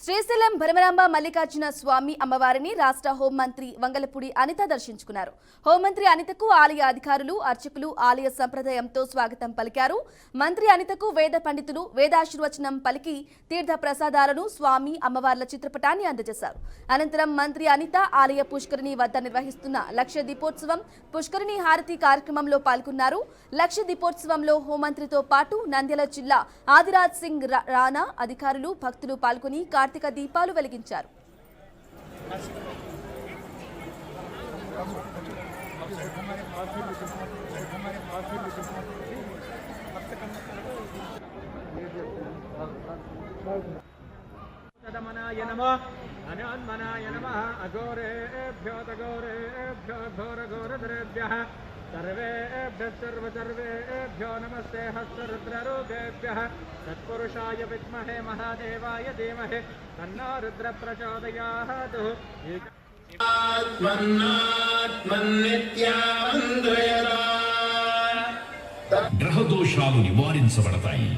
శ్రీశైలం భ్రమరాంబ మల్లికార్జున స్వామి అమ్మవారిని రాష్ట్ర హోంమంత్రి వంగలపూడి అనిత దర్శించుకున్నారు. హోంమంత్రి అనితకు ఆలయ అధికారులు, అర్చకులు ఆలయ సంప్రదాయంతో స్వాగతం పలికారు. మంత్రి అనితకు వేద పండితులు వేదాశీర్వచనం పలికి తీర్థ ప్రసాదాలను స్వామి అమ్మవార్ల చిత్రపటాన్ని అందజేశారు. అనంతరం మంత్రి అనిత ఆలయ పుష్కరిణి వద్ద నిర్వహిస్తున్న లక్ష దీపోత్సవం పుష్కరిణి హారతి కార్యక్రమంలో పాల్గొన్నారు. లక్ష దీపోత్సవంలో హోంమంత్రితో పాటు నంద్యాల జిల్లా ఆదిరాజ్ సింగ్ రాణా అధికారులు భక్తులు పాల్గొని కార్తీక దీపాలు వెలిగించారు. తదమనాయ నమః అనాన్మనాయ నమః అఘోరేభ్యో తఘోరేభ్యో ఘోరఘోరధరేభ్యః सर्वेभ्यः सर्वेभ्यो नमस्ते हस्तरुद्ररूपेभ्यः तत्पुरुषाय विद्महे महादेवाय धीमहि तन्नो रुद्र प्रचोदयात् గ్రహదోషాలు నివారించబడతాయి.